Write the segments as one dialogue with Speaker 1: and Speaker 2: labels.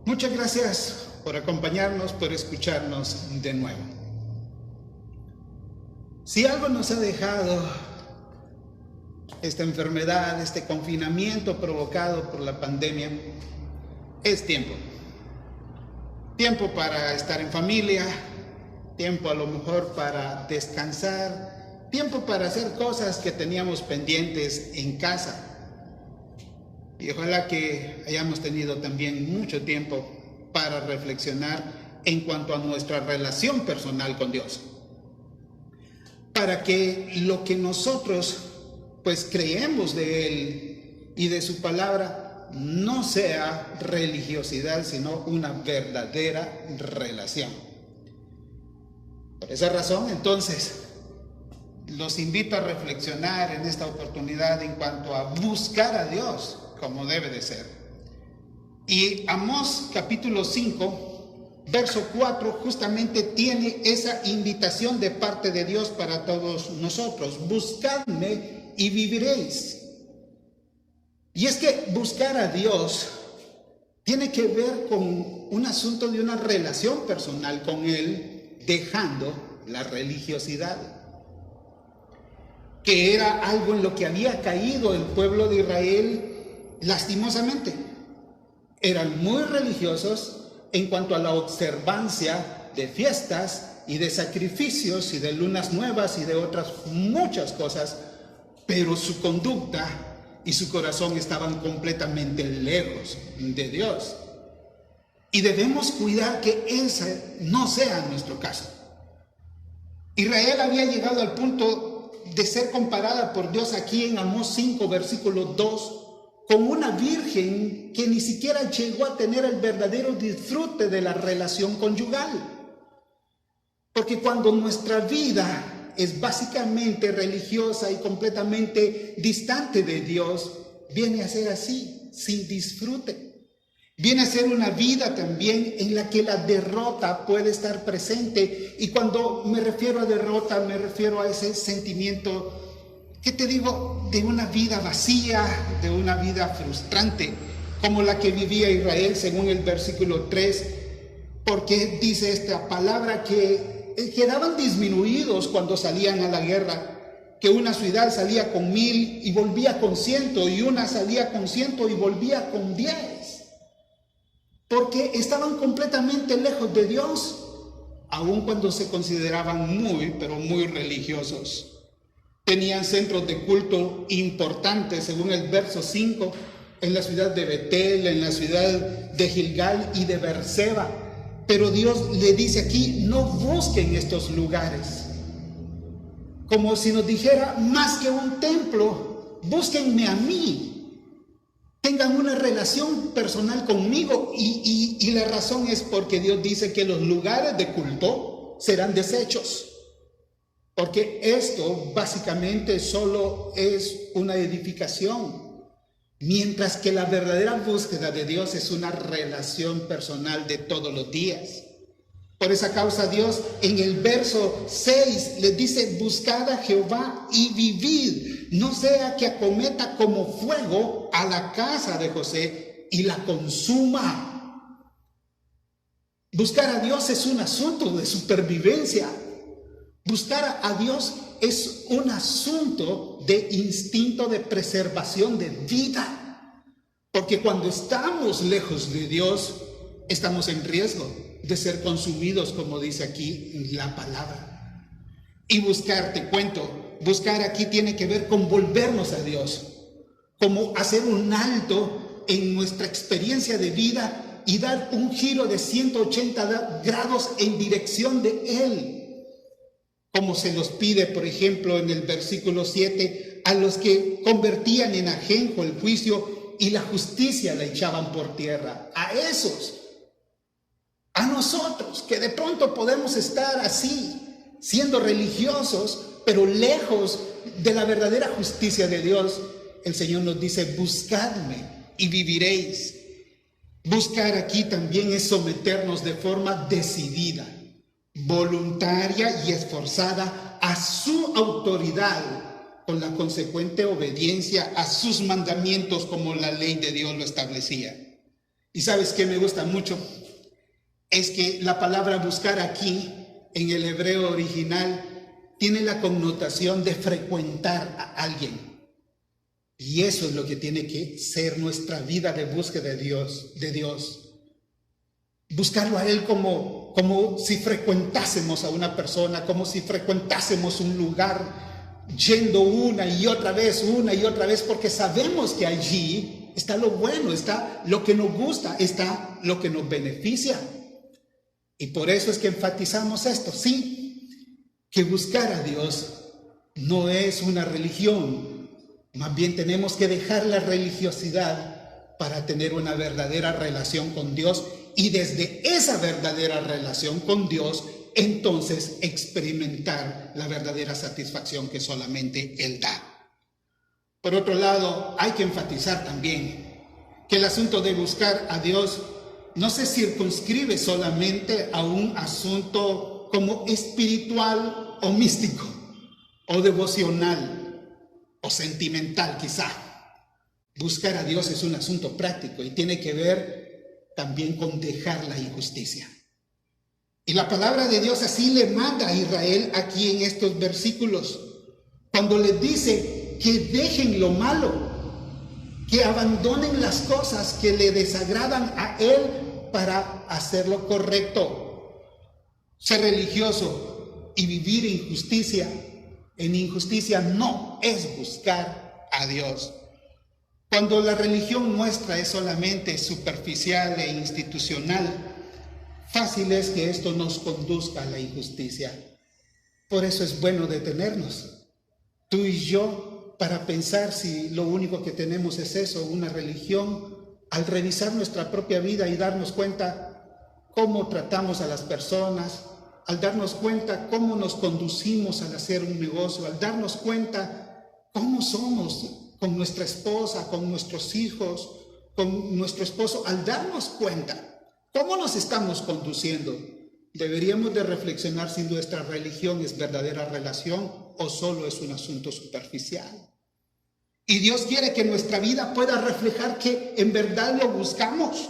Speaker 1: Muchas gracias por acompañarnos, por escucharnos de nuevo. Si algo nos ha dejado esta enfermedad, este confinamiento provocado por la pandemia, es tiempo. Tiempo para estar en familia, tiempo a lo mejor para descansar, tiempo para hacer cosas que teníamos pendientes en casa. Y ojalá que hayamos tenido también mucho tiempo para reflexionar en cuanto a nuestra relación personal con Dios. Para que lo que nosotros creemos de Él y de su palabra no sea religiosidad, sino una verdadera relación. Por esa razón, entonces, los invito a reflexionar en esta oportunidad en cuanto a buscar a Dios como debe de ser. Y Amós capítulo 5, verso 4, justamente tiene esa invitación de parte de Dios para todos nosotros. Buscadme y viviréis. Y es que buscar a Dios tiene que ver con un asunto de una relación personal con Él, dejando la religiosidad, que era algo en lo que había caído el pueblo de Israel lastimosamente. Eran muy religiosos en cuanto a la observancia de fiestas y de sacrificios y de lunas nuevas y de otras muchas cosas, pero su conducta y su corazón estaban completamente lejos de Dios. Y debemos cuidar que ese no sea nuestro caso. Israel había llegado al punto de ser comparada por Dios aquí en Amós 5, versículo 2, con una virgen que ni siquiera llegó a tener el verdadero disfrute de la relación conyugal. Porque cuando nuestra vida es básicamente religiosa y completamente distante de Dios, viene a ser así, sin disfrute. Viene a ser una vida también en la que la derrota puede estar presente. Y cuando me refiero a derrota, me refiero a ese sentimiento, ¿qué te digo?, de una vida vacía, de una vida frustrante, como la que vivía Israel según el versículo 3, porque dice esta palabra que quedaban disminuidos cuando salían a la guerra, que una ciudad salía con 1000 y volvía con 100, y una salía con 100 y volvía con 10, porque estaban completamente lejos de Dios, aun cuando se consideraban muy, pero muy religiosos. Tenían centros de culto importantes, según el verso 5, en la ciudad de Betel, en la ciudad de Gilgal y de Berseba. Pero Dios le dice aquí, no busquen estos lugares. Como si nos dijera, más que un templo, búsquenme a mí. Tengan una relación personal conmigo. Y la razón es porque Dios dice que los lugares de culto serán deshechos. Porque esto básicamente solo es una edificación, mientras que la verdadera búsqueda de Dios es una relación personal de todos los días. Por esa causa Dios en el verso 6 les dice, buscad a Jehová y vivid, no sea que acometa como fuego a la casa de José y la consuma. Buscar a Dios es un asunto de supervivencia. Buscar a Dios es un asunto de instinto de preservación de vida. Porque cuando estamos lejos de Dios, estamos en riesgo de ser consumidos, como dice aquí la palabra. Y buscar, te cuento, buscar aquí tiene que ver con volvernos a Dios, como hacer un alto en nuestra experiencia de vida y dar un giro de 180 grados en dirección de Él. Como se los pide, por ejemplo, en el versículo 7, a los que convertían en ajenjo el juicio y la justicia la echaban por tierra. A esos, a nosotros, que de pronto podemos estar así, siendo religiosos, pero lejos de la verdadera justicia de Dios, el Señor nos dice, buscadme y viviréis. Buscar aquí también es someternos de forma decidida, voluntaria y esforzada a su autoridad, con la consecuente obediencia a sus mandamientos como la ley de Dios lo establecía. Y ¿sabes qué me gusta mucho? Es que la palabra buscar aquí, en el hebreo original, tiene la connotación de frecuentar a alguien. Y eso es lo que tiene que ser nuestra vida de búsqueda de Dios. Buscarlo a Él como si frecuentásemos a una persona, como si frecuentásemos un lugar, yendo una y otra vez, porque sabemos que allí está lo bueno, está lo que nos gusta, está lo que nos beneficia. Y por eso es que enfatizamos esto, sí, que buscar a Dios no es una religión. Más bien tenemos que dejar la religiosidad para tener una verdadera relación con Dios, y desde esa verdadera relación con Dios, entonces experimentar la verdadera satisfacción que solamente Él da. Por otro lado, hay que enfatizar también que el asunto de buscar a Dios no se circunscribe solamente a un asunto como espiritual o místico o devocional o sentimental quizá. Buscar a Dios es un asunto práctico y tiene que ver también con dejar la injusticia. Y la palabra de Dios así le manda a Israel aquí en estos versículos, cuando les dice que dejen lo malo, que abandonen las cosas que le desagradan a Él para hacer lo correcto. Ser religioso y vivir en injusticia no es buscar a Dios. Cuando la religión nuestra es solamente superficial e institucional, fácil es que esto nos conduzca a la injusticia. Por eso es bueno detenernos, tú y yo, para pensar si lo único que tenemos es eso, una religión, al revisar nuestra propia vida y darnos cuenta cómo tratamos a las personas, al darnos cuenta cómo nos conducimos al hacer un negocio, al darnos cuenta cómo somos con nuestra esposa, con nuestros hijos, con nuestro esposo, al darnos cuenta cómo nos estamos conduciendo, deberíamos de reflexionar si nuestra religión es verdadera relación o solo es un asunto superficial. Y Dios quiere que nuestra vida pueda reflejar que en verdad lo buscamos.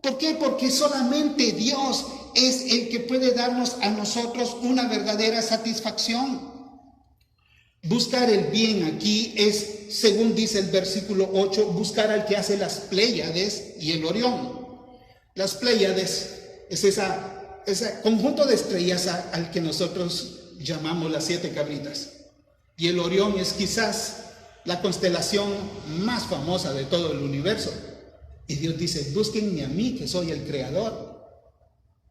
Speaker 1: ¿Por qué? Porque solamente Dios es el que puede darnos a nosotros una verdadera satisfacción. Buscar el bien aquí es, según dice el versículo 8, buscar al que hace las Pléyades y el Orión. Las Pléyades es ese conjunto de estrellas al que nosotros llamamos las 7 cabritas. Y el Orión es quizás la constelación más famosa de todo el universo. Y Dios dice, búsquenme a mí, que soy el creador.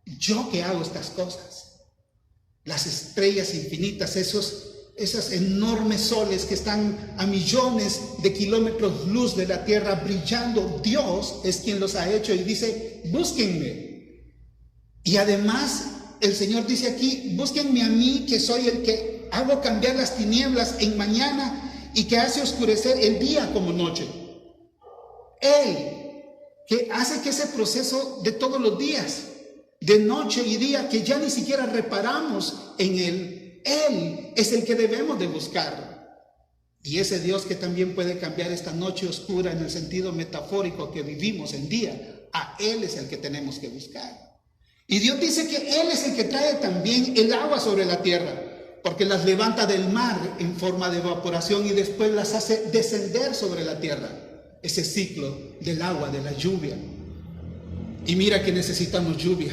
Speaker 1: Yo que hago estas cosas. Las estrellas infinitas, esas enormes soles que están a millones de kilómetros luz de la tierra brillando, Dios es quien los ha hecho y dice, búsquenme. Y además el Señor dice aquí, búsquenme a mí, que soy el que hago cambiar las tinieblas en mañana y que hace oscurecer el día como noche. Él que hace que ese proceso de todos los días, de noche y día, que ya ni siquiera reparamos en Él es el que debemos de buscar. Y ese Dios que también puede cambiar esta noche oscura en el sentido metafórico que vivimos en día, a Él es el que tenemos que buscar. Y Dios dice que Él es el que trae también el agua sobre la tierra, porque las levanta del mar en forma de evaporación y después las hace descender sobre la tierra. Ese ciclo del agua, de la lluvia. Y mira que necesitamos lluvia,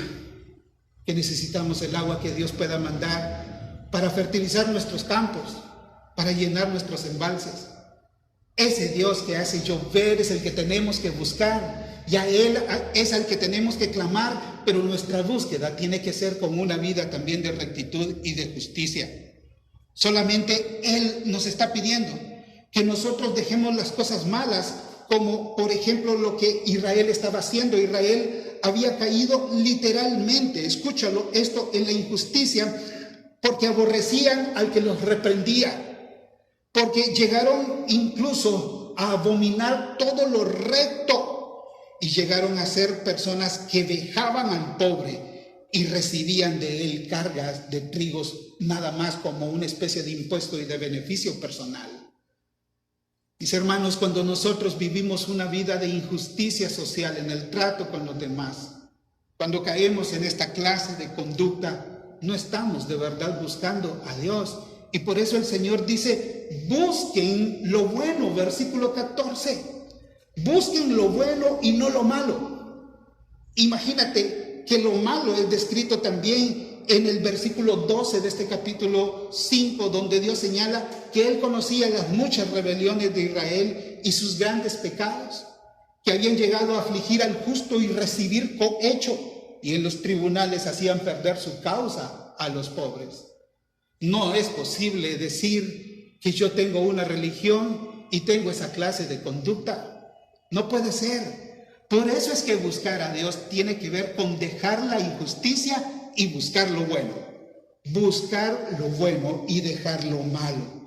Speaker 1: que necesitamos el agua que Dios pueda mandar para fertilizar nuestros campos, para llenar nuestros embalses. Ese Dios que hace llover es el que tenemos que buscar, y a Él es al que tenemos que clamar, pero nuestra búsqueda tiene que ser con una vida también de rectitud y de justicia. Solamente Él nos está pidiendo que nosotros dejemos las cosas malas, como por ejemplo lo que Israel estaba haciendo. Israel había caído literalmente, escúchalo, esto, en la injusticia, porque aborrecían al que los reprendía, porque llegaron incluso a abominar todo lo recto y llegaron a ser personas que vejaban al pobre y recibían de él cargas de trigos nada más como una especie de impuesto y de beneficio personal. Mis hermanos, cuando nosotros vivimos una vida de injusticia social en el trato con los demás, cuando caemos en esta clase de conducta, no estamos de verdad buscando a Dios. Y por eso el Señor dice, busquen lo bueno, versículo 14. Busquen lo bueno y no lo malo. Imagínate que lo malo es descrito también en el versículo 12 de este capítulo 5, donde Dios señala que Él conocía las muchas rebeliones de Israel y sus grandes pecados, que habían llegado a afligir al justo y recibir cohecho, y en los tribunales hacían perder su causa a los pobres. No es posible decir que yo tengo una religión y tengo esa clase de conducta. No puede ser. Por eso es que buscar a Dios tiene que ver con dejar la injusticia y buscar lo bueno. Buscar lo bueno y dejar lo malo.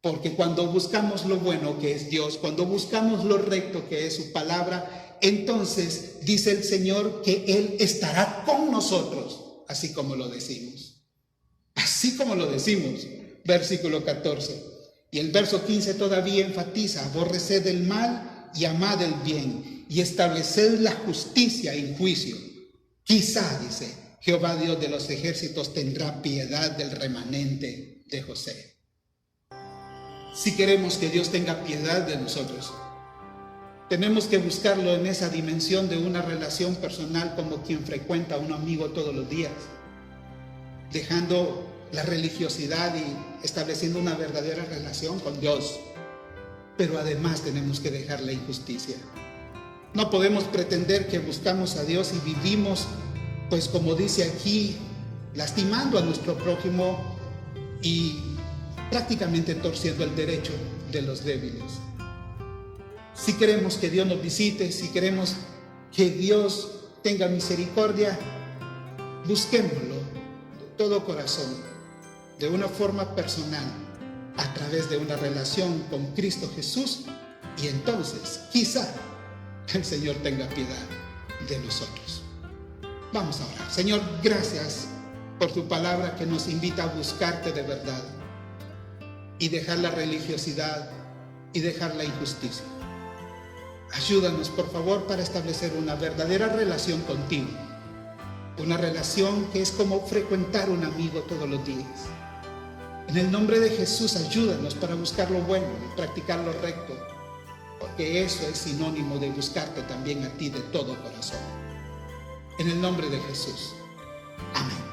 Speaker 1: Porque cuando buscamos lo bueno, que es Dios, cuando buscamos lo recto, que es su palabra, entonces dice el Señor que Él estará con nosotros, así como lo decimos. Así como lo decimos, versículo 14. Y el verso 15 todavía enfatiza, aborreced el mal y amad el bien, y estableced la justicia y juicio. Quizá, dice, Jehová Dios de los ejércitos tendrá piedad del remanente de José. Si queremos que Dios tenga piedad de nosotros, tenemos que buscarlo en esa dimensión de una relación personal como quien frecuenta a un amigo todos los días, dejando la religiosidad y estableciendo una verdadera relación con Dios. Pero además tenemos que dejar la injusticia. No podemos pretender que buscamos a Dios y vivimos, pues como dice aquí, lastimando a nuestro prójimo y prácticamente torciendo el derecho de los débiles. Si queremos que Dios nos visite, si queremos que Dios tenga misericordia, busquémoslo de todo corazón, de una forma personal, a través de una relación con Cristo Jesús, y entonces quizá el Señor tenga piedad de nosotros. Vamos a orar. Señor, gracias por tu palabra que nos invita a buscarte de verdad y dejar la religiosidad y dejar la injusticia. Ayúdanos, por favor, para establecer una verdadera relación contigo. Una relación que es como frecuentar un amigo todos los días. En el nombre de Jesús, ayúdanos para buscar lo bueno y practicar lo recto, porque eso es sinónimo de buscarte también a ti de todo corazón. En el nombre de Jesús. Amén.